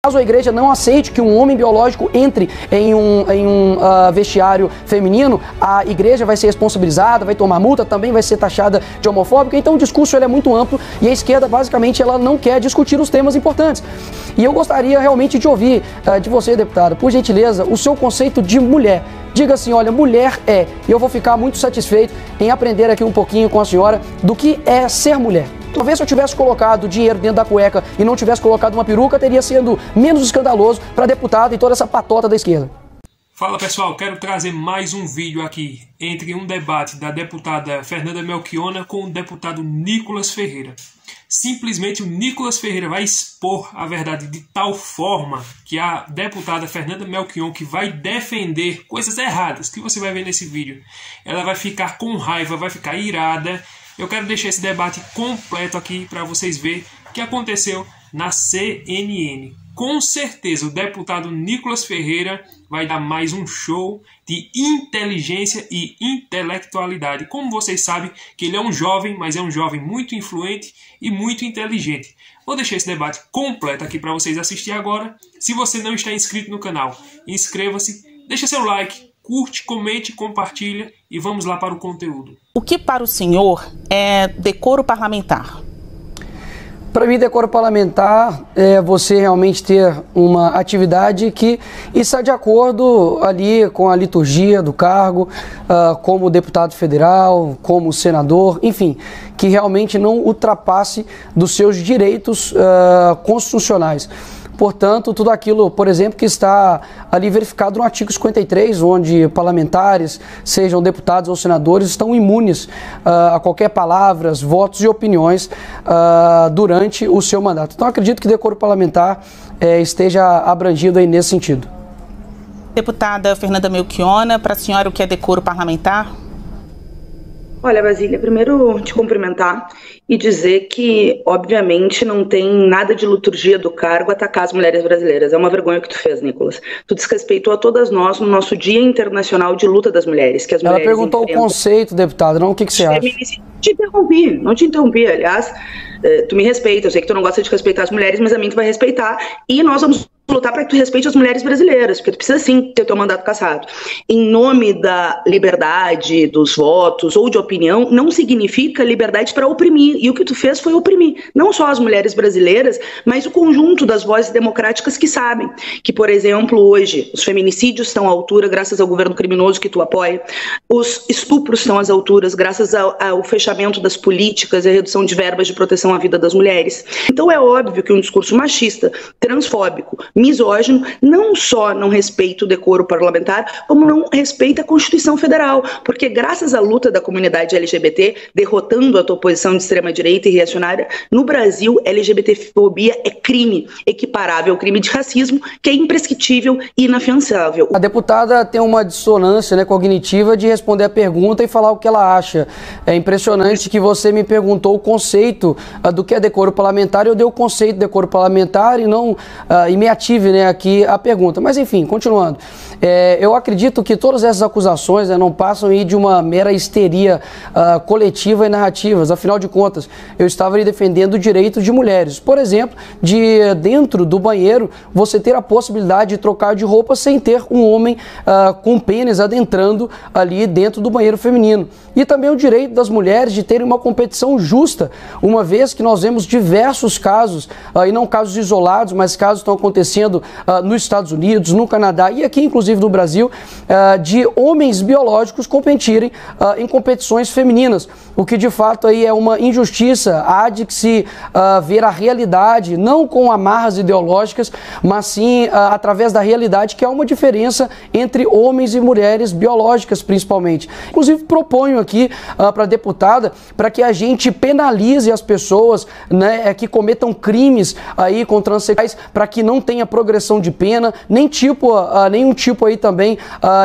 Caso a igreja não aceite que um homem biológico entre em um vestiário feminino, a igreja vai ser responsabilizada, vai tomar multa, também vai ser taxada de homofóbica. Então o discurso ele é muito amplo e a esquerda basicamente ela não quer discutir os temas importantes. E eu gostaria realmente de ouvir de você, deputado, por gentileza, o seu conceito de mulher. Diga assim, olha, mulher é, e eu vou ficar muito satisfeito em aprender aqui um pouquinho com a senhora do que é ser mulher. Talvez se eu tivesse colocado dinheiro dentro da cueca e não tivesse colocado uma peruca, teria sido menos escandaloso para deputado e toda essa patota da esquerda. Fala pessoal, quero trazer mais um vídeo aqui entre um debate da deputada Fernanda Melchiona com o deputado Nicolas Ferreira. Simplesmente o Nicolas Ferreira vai expor a verdade de tal forma que a deputada Fernanda Melchiona, que vai defender coisas erradas, que você vai ver nesse vídeo, ela vai ficar com raiva, vai ficar irada. Eu quero deixar esse debate completo aqui para vocês verem o que aconteceu na CNN. Com certeza o deputado Nicolas Ferreira vai dar mais um show de inteligência e intelectualidade. Como vocês sabem que ele é um jovem, mas é um jovem muito influente e muito inteligente. Vou deixar esse debate completo aqui para vocês assistir agora. Se você não está inscrito no canal, inscreva-se, deixa seu like, curte, comente, compartilha e vamos lá para o conteúdo. O que para o senhor é decoro parlamentar? Para mim, decoro parlamentar é você realmente ter uma atividade que está de acordo ali com a liturgia do cargo, como deputado federal, como senador, enfim, que realmente não ultrapasse dos seus direitos constitucionais. Portanto, tudo aquilo, por exemplo, que está ali verificado no artigo 53, onde parlamentares, sejam deputados ou senadores, estão imunes a qualquer palavras, votos e opiniões durante o seu mandato. Então, acredito que decoro parlamentar esteja abrangido aí nesse sentido. Deputada Fernanda Melchiona, para a senhora o que é decoro parlamentar? Olha, Basília, primeiro te cumprimentar e dizer que, obviamente, não tem nada de liturgia do cargo atacar as mulheres brasileiras. É uma vergonha o que tu fez, Nicolas. Tu desrespeitou a todas nós no nosso Dia Internacional de Luta das Mulheres. Que as Ela mulheres perguntou o conceito, deputado, não o que você acha. Não te interrompi, aliás, tu me respeita, eu sei que tu não gosta de respeitar as mulheres, mas a mim tu vai respeitar e nós vamos lutar para que tu respeite as mulheres brasileiras, porque tu precisa sim ter teu mandato cassado. Em nome da liberdade, dos votos ou de opinião, não significa liberdade para oprimir, e o que tu fez foi oprimir, não só as mulheres brasileiras, mas o conjunto das vozes democráticas que sabem que, por exemplo, hoje, os feminicídios estão à altura graças ao governo criminoso que tu apoia, os estupros estão às alturas graças ao fechamento das políticas e a redução de verbas de proteção à vida das mulheres. Então é óbvio que um discurso machista, transfóbico, misógino, não só não respeita o decoro parlamentar, como não respeita a Constituição Federal, porque graças à luta da comunidade LGBT, derrotando a tua oposição de extrema-direita e reacionária, no Brasil, LGBTfobia é crime equiparável ao crime de racismo, que é imprescritível e inafiançável. A deputada tem uma dissonância, né, cognitiva de responder a pergunta e falar o que ela acha. É impressionante que você me perguntou o conceito do que é decoro parlamentar, eu dei o conceito de decoro parlamentar e não imediatamente aqui a pergunta. Mas enfim, continuando. Eu acredito que todas essas acusações não passam aí de uma mera histeria coletiva e narrativas. Afinal de contas, eu estava ali defendendo o direito de mulheres. Por exemplo, de dentro do banheiro, você ter a possibilidade de trocar de roupa sem ter um homem com pênis adentrando ali dentro do banheiro feminino. E também o direito das mulheres de terem uma competição justa, uma vez que nós vemos diversos casos, e não casos isolados, mas casos que estão acontecendo nos Estados Unidos, no Canadá e aqui inclusive no Brasil, de homens biológicos competirem em competições femininas, o que de fato aí é uma injustiça. Há de se ver a realidade, não com amarras ideológicas, mas sim através da realidade, que há uma diferença entre homens e mulheres biológicas principalmente. Inclusive proponho aqui para a deputada, para que a gente penalize as pessoas, né, que cometam crimes aí com transexuais, para que não tenha progressão de pena, nenhum tipo aí também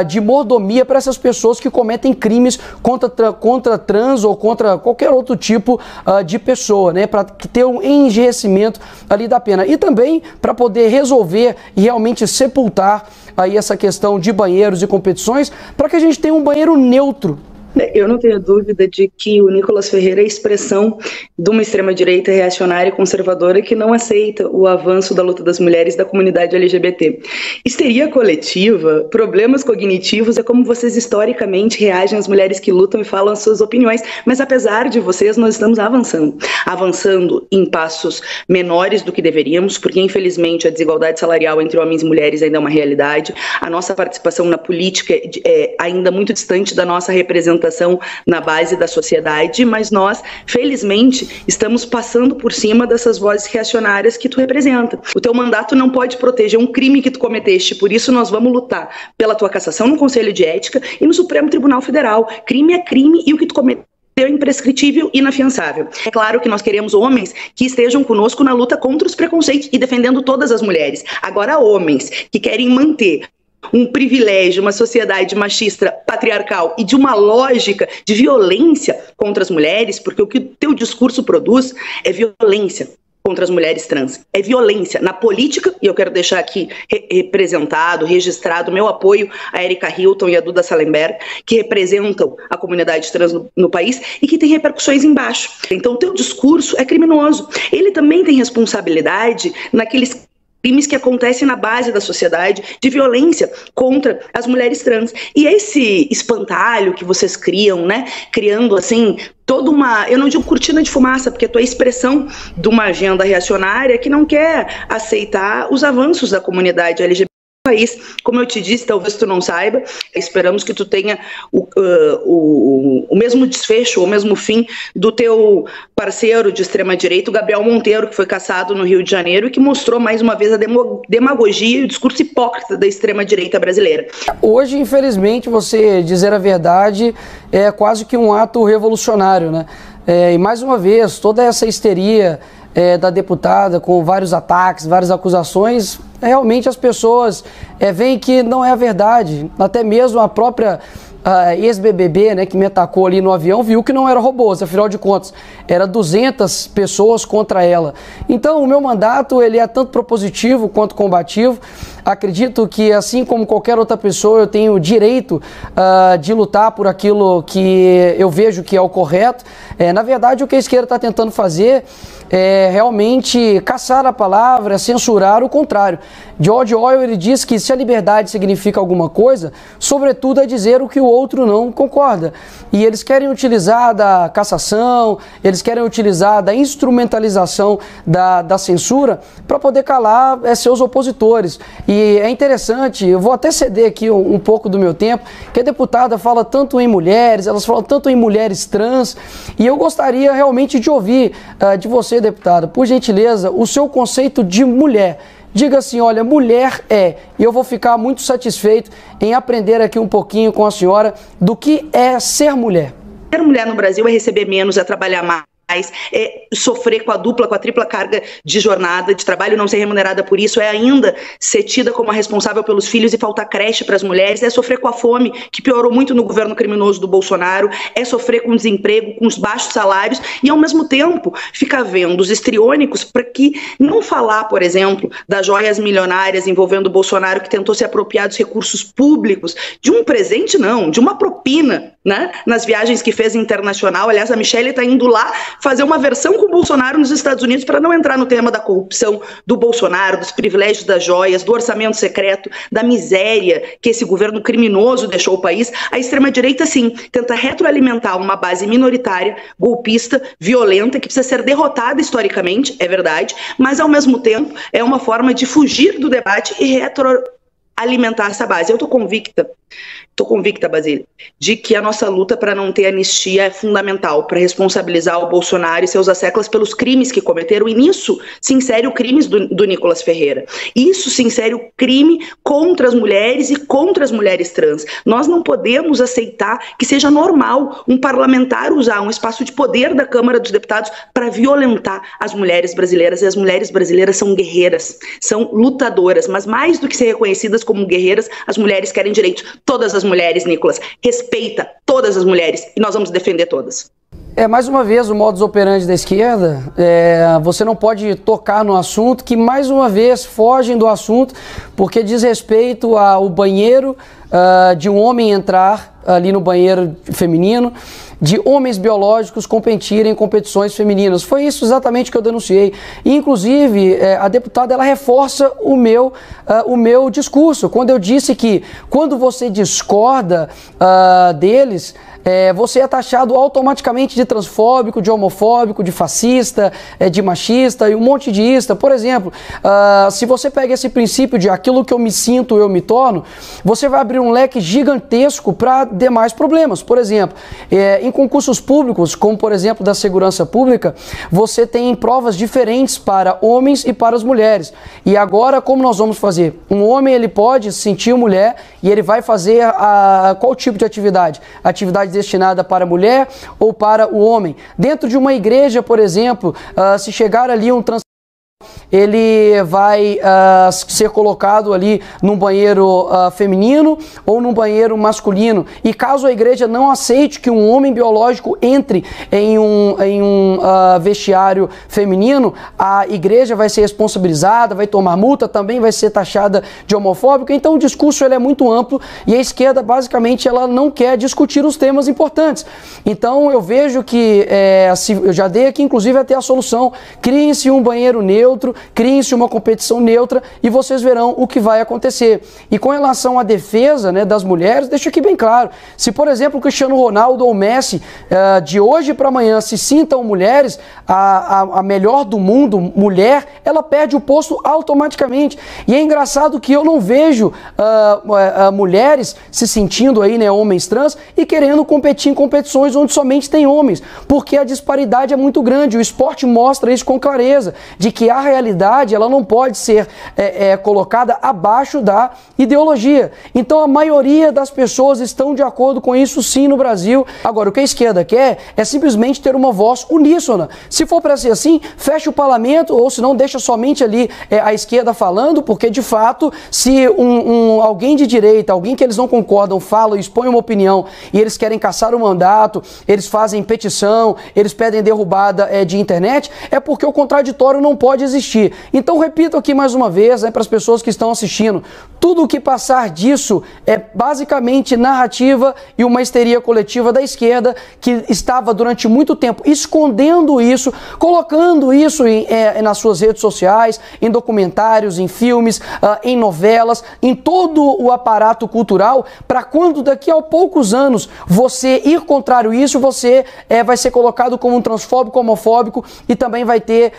de mordomia para essas pessoas que cometem crimes contra trans ou contra qualquer outro tipo de pessoa, né, para ter um enrijecimento ali da pena. E também para poder resolver e realmente sepultar aí essa questão de banheiros e competições, para que a gente tenha um banheiro neutro. Eu não tenho dúvida de que o Nicolas Ferreira é a expressão de uma extrema-direita reacionária e conservadora que não aceita o avanço da luta das mulheres da comunidade LGBT. Histeria coletiva, problemas cognitivos, é como vocês historicamente reagem às mulheres que lutam e falam as suas opiniões, mas apesar de vocês, nós estamos avançando em passos menores do que deveríamos, porque infelizmente a desigualdade salarial entre homens e mulheres ainda é uma realidade, a nossa participação na política é ainda muito distante da nossa representação na base da sociedade, mas nós, felizmente, estamos passando por cima dessas vozes reacionárias que tu representa. O teu mandato não pode proteger um crime que tu cometeste, por isso nós vamos lutar pela tua cassação no Conselho de Ética e no Supremo Tribunal Federal. Crime é crime e o que tu cometeu é imprescritível e inafiançável. É claro que nós queremos homens que estejam conosco na luta contra os preconceitos e defendendo todas as mulheres. Agora, homens que querem manter um privilégio, uma sociedade machista, patriarcal e de uma lógica de violência contra as mulheres, porque o que o teu discurso produz é violência contra as mulheres trans, é violência na política, e eu quero deixar aqui registrado meu apoio a Erika Hilton e a Duda Salemberg, que representam a comunidade trans no país e que tem repercussões embaixo. Então o teu discurso é criminoso. Ele também tem responsabilidade naqueles crimes que acontecem na base da sociedade de violência contra as mulheres trans. E esse espantalho que vocês criam, né, criando assim toda uma, eu não digo cortina de fumaça, porque tu é a expressão de uma agenda reacionária que não quer aceitar os avanços da comunidade LGBT no país. Como eu te disse, talvez tu não saiba, esperamos que tu tenha o mesmo desfecho, o mesmo fim do teu parceiro de extrema-direita, o Gabriel Monteiro, que foi cassado no Rio de Janeiro e que mostrou mais uma vez a demagogia e o discurso hipócrita da extrema-direita brasileira. Hoje, infelizmente, você dizer a verdade é quase que um ato revolucionário, né? E mais uma vez, toda essa histeria da deputada com vários ataques, várias acusações, realmente as pessoas veem que não é a verdade. Até mesmo a própria ex-BBB, né, que me atacou ali no avião, viu que não era robôs, afinal de contas, era 200 pessoas contra ela. Então, o meu mandato, ele é tanto propositivo quanto combativo. Acredito que, assim como qualquer outra pessoa, eu tenho o direito de lutar por aquilo que eu vejo que é o correto. Na verdade, o que a esquerda está tentando fazer é realmente caçar a palavra, censurar o contrário. George Orwell, ele diz que se a liberdade significa alguma coisa, sobretudo é dizer o que o outro não concorda. E eles querem utilizar da cassação, eles querem utilizar da instrumentalização da censura para poder calar seus opositores. E é interessante, eu vou até ceder aqui um pouco do meu tempo, que a deputada fala tanto em mulheres, elas falam tanto em mulheres trans, e eu gostaria realmente de ouvir de você, deputada, por gentileza, o seu conceito de mulher. Diga assim, olha, mulher é, e eu vou ficar muito satisfeito em aprender aqui um pouquinho com a senhora do que é ser mulher. Ser mulher no Brasil é receber menos, é trabalhar mais, é sofrer com a dupla, com a tripla carga de jornada de trabalho, não ser remunerada por isso, é ainda ser tida como a responsável pelos filhos e faltar creche para as mulheres, é sofrer com a fome, que piorou muito no governo criminoso do Bolsonaro, é sofrer com o desemprego, com os baixos salários e, ao mesmo tempo, ficar vendo os histriônicos para que não falar, por exemplo, das joias milionárias envolvendo o Bolsonaro, que tentou se apropriar dos recursos públicos, de um presente não, de uma propina, né, nas viagens que fez internacional. Aliás, a Michelle está indo lá fazer uma versão com o Bolsonaro nos Estados Unidos para não entrar no tema da corrupção do Bolsonaro, dos privilégios das joias, do orçamento secreto, da miséria que esse governo criminoso deixou o país. A extrema-direita, sim, tenta retroalimentar uma base minoritária, golpista, violenta, que precisa ser derrotada historicamente, é verdade, mas ao mesmo tempo é uma forma de fugir do debate e retroalimentar essa base. Eu estou convicta, Basílio, de que a nossa luta para não ter anistia é fundamental para responsabilizar o Bolsonaro e seus asseclas pelos crimes que cometeram, e nisso se insere o crime do Nicolas Ferreira. Isso se insere o crime contra as mulheres e contra as mulheres trans. Nós não podemos aceitar que seja normal um parlamentar usar um espaço de poder da Câmara dos Deputados para violentar as mulheres brasileiras. E as mulheres brasileiras são guerreiras, são lutadoras, mas mais do que ser reconhecidas como guerreiras, as mulheres querem direitos. Todas as mulheres, Nicolas, respeita todas as mulheres e nós vamos defender todas. Mais uma vez, o modus operandi da esquerda, você não pode tocar no assunto, que mais uma vez fogem do assunto, porque diz respeito ao banheiro, de um homem entrar ali no banheiro feminino, de homens biológicos competirem em competições femininas. Foi isso exatamente que eu denunciei. E, inclusive, a deputada ela reforça o meu discurso, quando eu disse que quando você discorda deles, você é taxado automaticamente de transfóbico, de homofóbico, de fascista, de machista e um monte de ista. Por exemplo, se você pega esse princípio de aquilo que eu me sinto, eu me torno, você vai abrir um leque gigantesco para demais problemas. Por exemplo, em concursos públicos, como por exemplo da segurança pública, você tem provas diferentes para homens e para as mulheres. E agora, como nós vamos fazer? Um homem ele pode se sentir mulher e ele vai fazer qual tipo de atividade? Atividade destinada para a mulher ou para o homem. Dentro de uma igreja, por exemplo, se chegar ali um ele vai ser colocado ali num banheiro feminino ou num banheiro masculino. E caso a igreja não aceite que um homem biológico entre em um vestiário feminino, a igreja vai ser responsabilizada, vai tomar multa, também vai ser taxada de homofóbico. Então o discurso ele é muito amplo e a esquerda basicamente ela não quer discutir os temas importantes. Então eu vejo que, eu já dei aqui inclusive até a solução, criem-se um banheiro neutro, criem-se uma competição neutra e vocês verão o que vai acontecer. E com relação à defesa, né, das mulheres, deixa aqui bem claro, se por exemplo o Cristiano Ronaldo ou o Messi de hoje para amanhã se sintam mulheres, a melhor do mundo, mulher, ela perde o posto automaticamente. E é engraçado que eu não vejo mulheres se sentindo aí, né, homens trans e querendo competir em competições onde somente tem homens, porque a disparidade é muito grande. O esporte mostra isso com clareza, de que a realidade ela não pode ser colocada abaixo da ideologia. Então a maioria das pessoas estão de acordo com isso sim no Brasil. Agora, o que a esquerda quer é simplesmente ter uma voz uníssona. Se for para ser assim, fecha o parlamento, ou se não, deixa somente ali a esquerda falando, porque de fato, se alguém de direita, alguém que eles não concordam, fala, expõe uma opinião e eles querem caçar o mandato, eles fazem petição, eles pedem derrubada de internet, é porque o contraditório não pode existir. Então, repito aqui mais uma vez, para as pessoas que estão assistindo, tudo o que passar disso é basicamente narrativa e uma histeria coletiva da esquerda que estava durante muito tempo escondendo isso, colocando isso nas suas redes sociais, em documentários, em filmes, em novelas, em todo o aparato cultural, para quando daqui a poucos anos você ir contrário a isso, você vai ser colocado como um transfóbico, homofóbico e também vai ter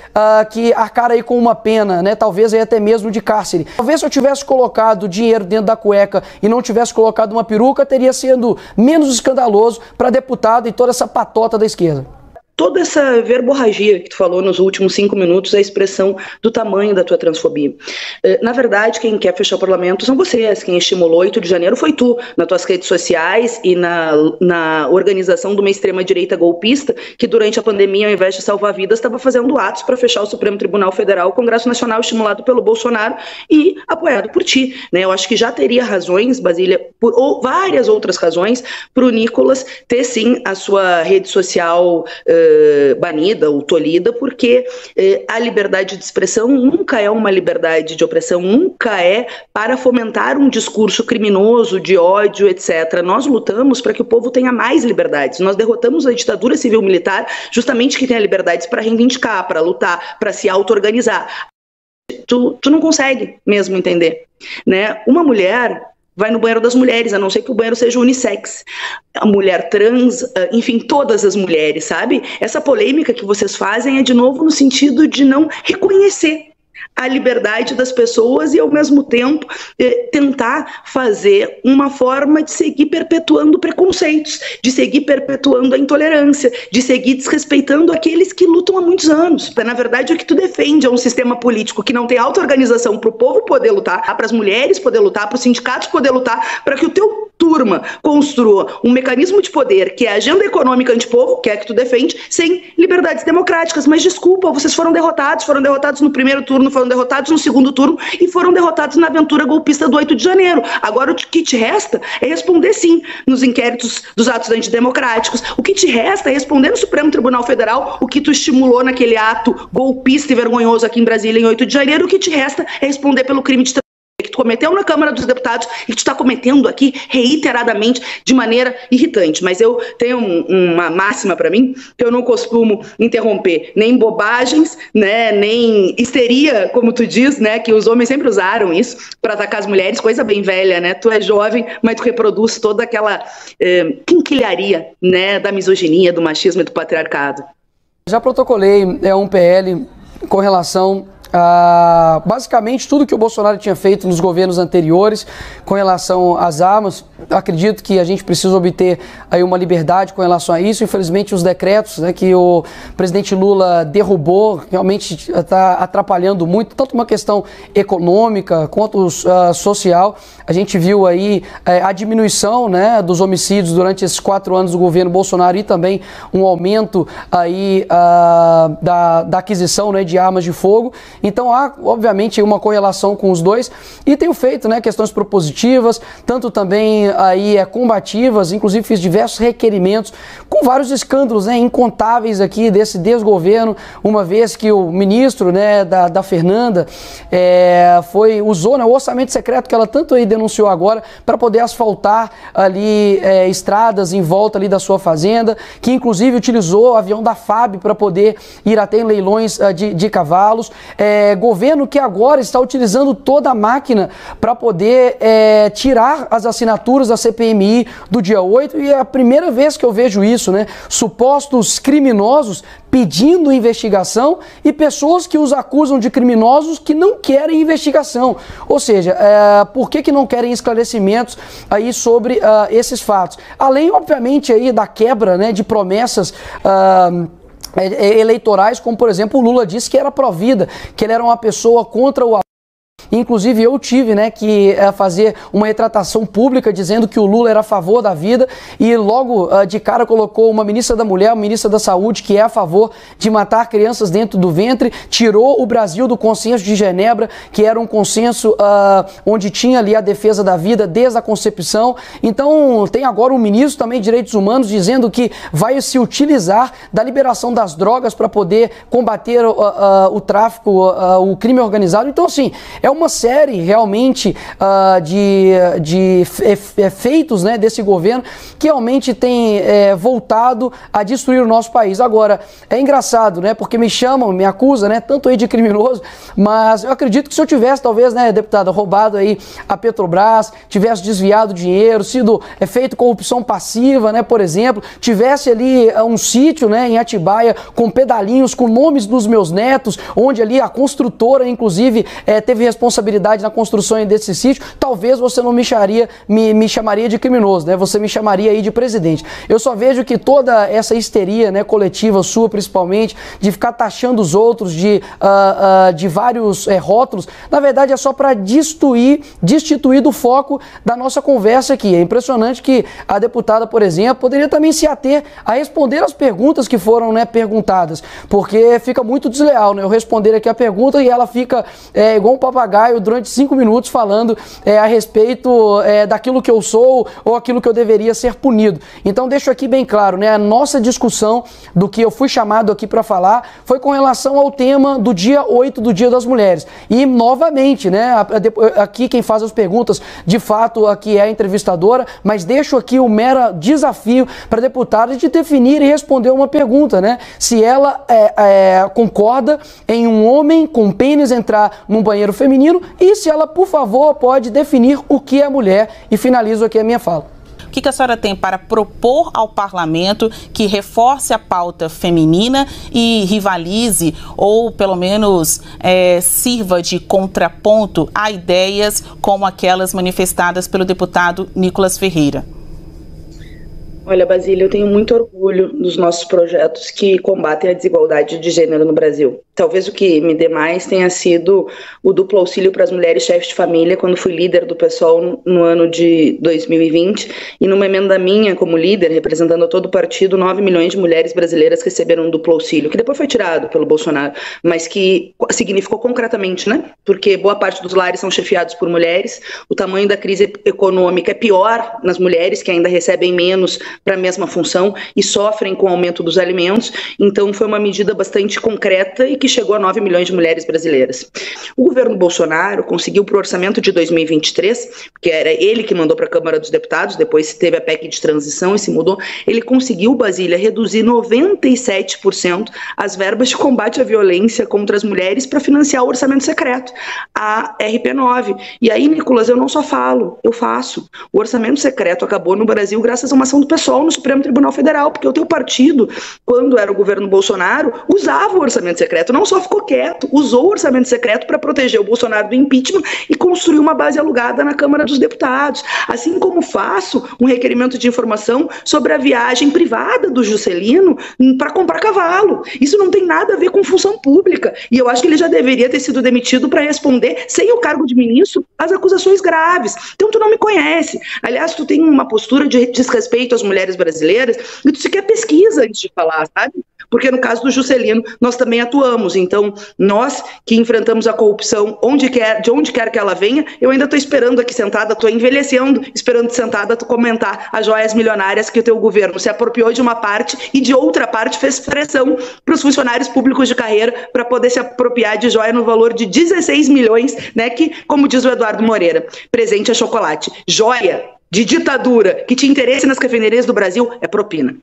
que arcar aí com uma pena, né? Talvez aí até mesmo de cárcere. Talvez se eu tivesse colocado dinheiro dentro da cueca e não tivesse colocado uma peruca, teria sido menos escandaloso para deputado e toda essa patota da esquerda. Toda essa verborragia que tu falou nos últimos 5 minutos é a expressão do tamanho da tua transfobia. Na verdade, quem quer fechar o parlamento são vocês. Quem estimulou 8 de janeiro foi tu, nas tuas redes sociais e na organização de uma extrema-direita golpista que durante a pandemia, ao invés de salvar vidas, estava fazendo atos para fechar o Supremo Tribunal Federal, o Congresso Nacional estimulado pelo Bolsonaro e apoiado por ti. Né? Eu acho que já teria razões, Basília, ou várias outras razões, para o Nicolas ter sim a sua rede social banida ou tolhida, porque a liberdade de expressão nunca é uma liberdade de opressão, nunca é para fomentar um discurso criminoso, de ódio, etc. Nós lutamos para que o povo tenha mais liberdades. Nós derrotamos a ditadura civil-militar justamente que tenha liberdades para reivindicar, para lutar, para se auto-organizar. Tu não consegue mesmo entender, né? Uma mulher vai no banheiro das mulheres, a não ser que o banheiro seja unissex. A mulher trans, enfim, todas as mulheres, sabe? Essa polêmica que vocês fazem é, de novo, no sentido de não reconhecer a liberdade das pessoas e, ao mesmo tempo, tentar fazer uma forma de seguir perpetuando preconceitos, de seguir perpetuando a intolerância, de seguir desrespeitando aqueles que lutam há muitos anos. Na verdade, o que tu defende é um sistema político que não tem auto-organização para o povo poder lutar, para as mulheres poder lutar, para os sindicatos poder lutar, para que o teu turma construa um mecanismo de poder que é a agenda econômica antipovo, que é a que tu defende, sem liberdades democráticas. Mas desculpa, vocês foram derrotados no primeiro turno, foram derrotados no segundo turno e foram derrotados na aventura golpista do 8 de janeiro. Agora o que te resta é responder sim nos inquéritos dos atos antidemocráticos. O que te resta é responder no Supremo Tribunal Federal o que tu estimulou naquele ato golpista e vergonhoso aqui em Brasília em 8 de janeiro. O que te resta é responder pelo crime de que tu cometeu na Câmara dos Deputados e que tu está cometendo aqui reiteradamente de maneira irritante. Mas eu tenho uma máxima para mim, que eu não costumo interromper nem bobagens, né, nem histeria, como tu diz, né, que os homens sempre usaram isso para atacar as mulheres, coisa bem velha, né? Tu é jovem, mas tu reproduz toda aquela quinquilharia, né, da misoginia, do machismo e do patriarcado. Já protocolei um PL com relação basicamente tudo que o Bolsonaro tinha feito nos governos anteriores com relação às armas. Acredito que a gente precisa obter aí uma liberdade com relação a isso. Infelizmente os decretos, né, que o presidente Lula derrubou realmente está atrapalhando muito, tanto uma questão econômica quanto social. A gente viu aí a diminuição, né, dos homicídios durante esses 4 anos do governo Bolsonaro e também um aumento aí da aquisição, né, de armas de fogo. Então há, obviamente, uma correlação com os dois e tenho feito, né, questões propositivas, tanto também aí combativas, inclusive fiz diversos requerimentos com vários escândalos, né, incontáveis aqui desse desgoverno, uma vez que o ministro, né, da Fernanda usou, né, o orçamento secreto que ela tanto aí denunciou agora para poder asfaltar ali estradas em volta ali da sua fazenda, que inclusive utilizou o avião da FAB para poder ir até em leilões de cavalos. Governo que agora está utilizando toda a máquina para poder tirar as assinaturas da CPMI do dia 8, e é a primeira vez que eu vejo isso, né? Supostos criminosos pedindo investigação e pessoas que os acusam de criminosos que não querem investigação. Ou seja, por que não querem esclarecimentos aí sobre esses fatos? Além, obviamente, aí da quebra, né, de promessas eleitorais, como por exemplo o Lula disse que era pró-vida, que ele era uma pessoa contra o aborto. Inclusive eu tive, né, que fazer uma retratação pública dizendo que o Lula era a favor da vida e logo de cara colocou uma ministra da Mulher, uma ministra da Saúde que é a favor de matar crianças dentro do ventre, tirou o Brasil do consenso de Genebra, que era um consenso onde tinha ali a defesa da vida desde a concepção. Então tem agora um ministro também de Direitos Humanos dizendo que vai se utilizar da liberação das drogas para poder combater o tráfico, o crime organizado. Então assim, é uma série realmente de feitos, né, desse governo que realmente tem voltado a destruir o nosso país. Agora, é engraçado, né, porque me chamam, me acusam, né, tanto aí de criminoso, mas eu acredito que se eu tivesse, talvez, né, deputada, roubado aí a Petrobras, tivesse desviado dinheiro, sido feito corrupção passiva, né, por exemplo, tivesse ali um sítio, né, em Atibaia com pedalinhos, com nomes dos meus netos, onde ali a construtora, inclusive, teve responsabilidade na construção desse sítio, talvez você não me chamaria de criminoso, né? Você me chamaria aí de presidente. Eu só vejo que toda essa histeria, né, coletiva sua principalmente, de ficar taxando os outros de vários rótulos, na verdade é só para destituir do foco da nossa conversa aqui. É impressionante que a deputada, por exemplo, poderia também se ater a responder as perguntas que foram, né, perguntadas, porque fica muito desleal, né, eu responder aqui a pergunta e ela fica igual um papagaio durante 5 minutos falando a respeito daquilo que eu sou ou aquilo que eu deveria ser punido. Então deixo aqui bem claro, né, a nossa discussão do que eu fui chamado aqui para falar foi com relação ao tema do dia 8 do Dia das Mulheres. E novamente, né, aqui quem faz as perguntas de fato aqui é a entrevistadora, mas deixo aqui o mero desafio para a deputada de definir e responder uma pergunta, né, se ela concorda em um homem com pênis entrar num banheiro feminino e se ela, por favor, pode definir o que é mulher. E finalizo aqui a minha fala. O que a senhora tem para propor ao parlamento que reforce a pauta feminina e rivalize, ou pelo menos sirva de contraponto a ideias como aquelas manifestadas pelo deputado Nicolas Ferreira? Olha, Basília, eu tenho muito orgulho dos nossos projetos que combatem a desigualdade de gênero no Brasil. Talvez o que me dê mais tenha sido o duplo auxílio para as mulheres chefes de família, quando fui líder do PSOL no ano de 2020, e numa emenda minha como líder, representando todo o partido, 9 milhões de mulheres brasileiras receberam um duplo auxílio, que depois foi tirado pelo Bolsonaro, mas que significou concretamente, né? Porque boa parte dos lares são chefiados por mulheres, o tamanho da crise econômica é pior nas mulheres, que ainda recebem menos para a mesma função e sofrem com o aumento dos alimentos. Então foi uma medida bastante concreta e que chegou a 9 milhões de mulheres brasileiras. O governo Bolsonaro conseguiu para o orçamento de 2023, que era ele que mandou para a Câmara dos Deputados, depois teve a PEC de transição e se mudou, ele conseguiu, Basília, reduzir 97% as verbas de combate à violência contra as mulheres para financiar o orçamento secreto, a RP9. E aí, Nicolas, eu não só falo, eu faço. O orçamento secreto acabou no Brasil graças a uma ação do PSOL no Supremo Tribunal Federal, porque o teu partido, quando era o governo Bolsonaro, usava o orçamento secreto, não só ficou quieto, usou o orçamento secreto para proteger o Bolsonaro do impeachment e construiu uma base alugada na Câmara dos Deputados. Assim como faço um requerimento de informação sobre a viagem privada do Juscelino para comprar cavalo. Isso não tem nada a ver com função pública. E eu acho que ele já deveria ter sido demitido para responder, sem o cargo de ministro, às acusações graves. Então tu não me conhece. Aliás, tu tem uma postura de desrespeito às mulheres brasileiras e tu sequer pesquisa antes de falar, sabe? Porque no caso do Juscelino, nós também atuamos. Então, nós que enfrentamos a corrupção de onde quer que ela venha, eu ainda estou esperando aqui sentada, estou envelhecendo, esperando sentada tu comentar as joias milionárias que o teu governo se apropriou de uma parte e de outra parte fez pressão para os funcionários públicos de carreira para poder se apropriar de joia no valor de 16 milhões, né, que, como diz o Eduardo Moreira, presente é chocolate. Joia de ditadura que te interesse nas refinarias do Brasil é propina.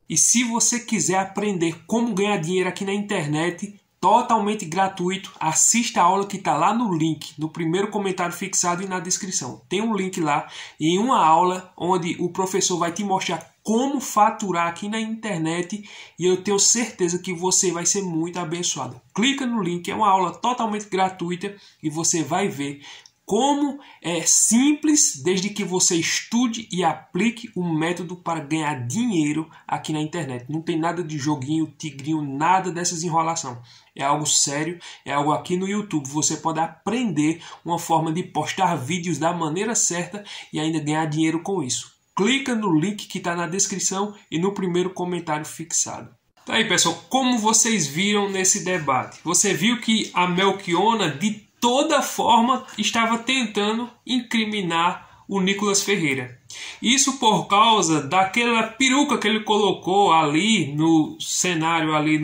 E se você quiser aprender como ganhar dinheiro aqui na internet, totalmente gratuito, assista a aula que está lá no link, no primeiro comentário fixado e na descrição. Tem um link lá em uma aula onde o professor vai te mostrar como faturar aqui na internet e eu tenho certeza que você vai ser muito abençoado. Clica no link, é uma aula totalmente gratuita e você vai ver como é simples, desde que você estude e aplique um método para ganhar dinheiro aqui na internet. Não tem nada de joguinho, tigrinho, nada dessas enrolação. É algo sério, é algo aqui no YouTube. Você pode aprender uma forma de postar vídeos da maneira certa e ainda ganhar dinheiro com isso. Clica no link que está na descrição e no primeiro comentário fixado. Tá aí, pessoal, como vocês viram nesse debate? Você viu que a Melchiona, de toda forma, estava tentando incriminar o Nicolas Ferreira. Isso por causa daquela peruca que ele colocou ali no cenário, ali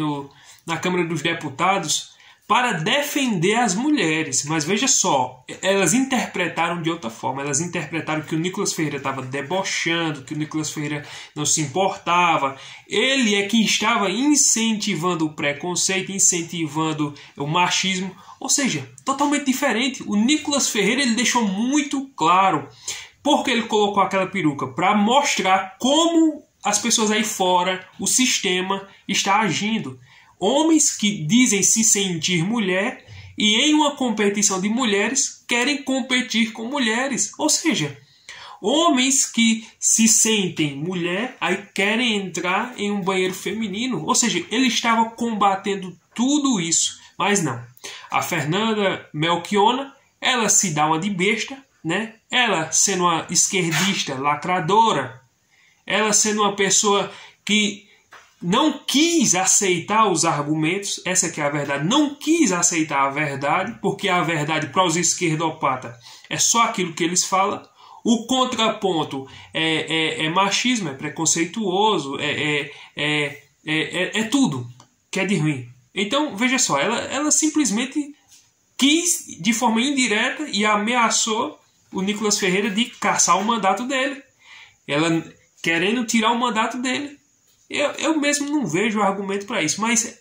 na Câmara dos Deputados, para defender as mulheres. Mas veja só, elas interpretaram de outra forma. Elas interpretaram que o Nicolas Ferreira estava debochando, que o Nicolas Ferreira não se importava. Ele é quem estava incentivando o preconceito, incentivando o machismo. Ou seja, totalmente diferente. O Nicolas Ferreira ele deixou muito claro porque ele colocou aquela peruca, para mostrar como as pessoas aí fora, o sistema está agindo. Homens que dizem se sentir mulher e em uma competição de mulheres querem competir com mulheres. Ou seja, homens que se sentem mulher aí querem entrar em um banheiro feminino. Ou seja, ele estava combatendo tudo isso. Mas não. A Fernanda Melchiona, ela se dá uma de besta, né? Ela sendo uma esquerdista lacradora, ela sendo uma pessoa que não quis aceitar os argumentos, essa que é a verdade, não quis aceitar a verdade, porque a verdade para os esquerdopatas é só aquilo que eles falam. O contraponto é machismo, é preconceituoso, é tudo que é de ruim. Então, veja só, ela simplesmente quis, de forma indireta, e ameaçou o Nicolas Ferreira de caçar o mandato dele. Ela querendo tirar o mandato dele. Eu mesmo não vejo argumento para isso, mas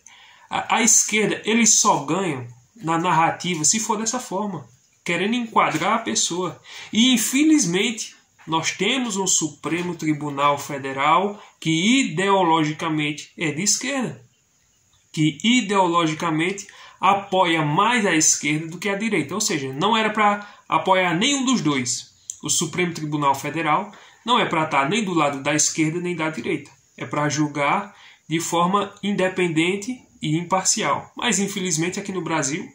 a esquerda, eles só ganham na narrativa se for dessa forma, querendo enquadrar a pessoa. E, infelizmente, nós temos um Supremo Tribunal Federal que ideologicamente é de esquerda, que ideologicamente apoia mais a esquerda do que a direita. Ou seja, não era para apoiar nenhum dos dois. O Supremo Tribunal Federal não é para estar nem do lado da esquerda nem da direita. É para julgar de forma independente e imparcial. Mas, infelizmente, aqui no Brasil,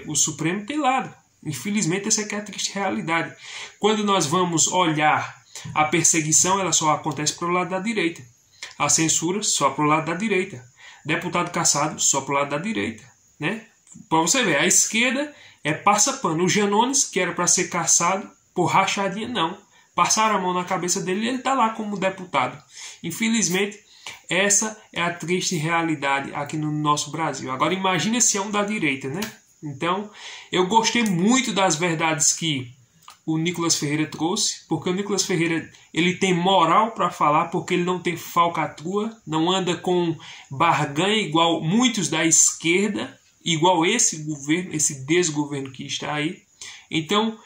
o Supremo tem lado. Infelizmente, essa é a triste realidade. Quando nós vamos olhar a perseguição, ela só acontece para o lado da direita. A censura, só para o lado da direita. Deputado cassado, só para o lado da direita. Né? Para você ver, a esquerda passa pano. O Janones, que era para ser cassado por rachadinha, não. Passaram a mão na cabeça dele e ele está lá como deputado. Infelizmente, essa é a triste realidade aqui no nosso Brasil. Agora imagine se é um da direita, né? Então, eu gostei muito das verdades que o Nicolas Ferreira trouxe, porque o Nicolas Ferreira ele tem moral para falar, porque ele não tem falcatrua, não anda com barganha igual muitos da esquerda, igual esse governo, esse desgoverno que está aí. Então,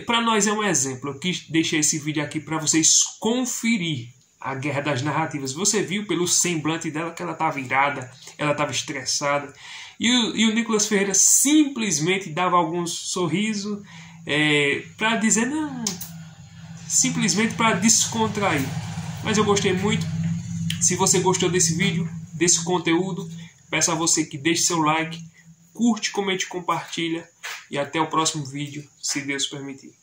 para nós é um exemplo. Eu quis deixar esse vídeo aqui para vocês conferir a guerra das narrativas. Você viu pelo semblante dela que ela estava irada, ela estava estressada. E o Nicolas Ferreira simplesmente dava alguns sorrisos para dizer, não, simplesmente para descontrair. Mas eu gostei muito. Se você gostou desse vídeo, desse conteúdo, peço a você que deixe seu like, curte, comente, compartilha e até o próximo vídeo, se Deus permitir.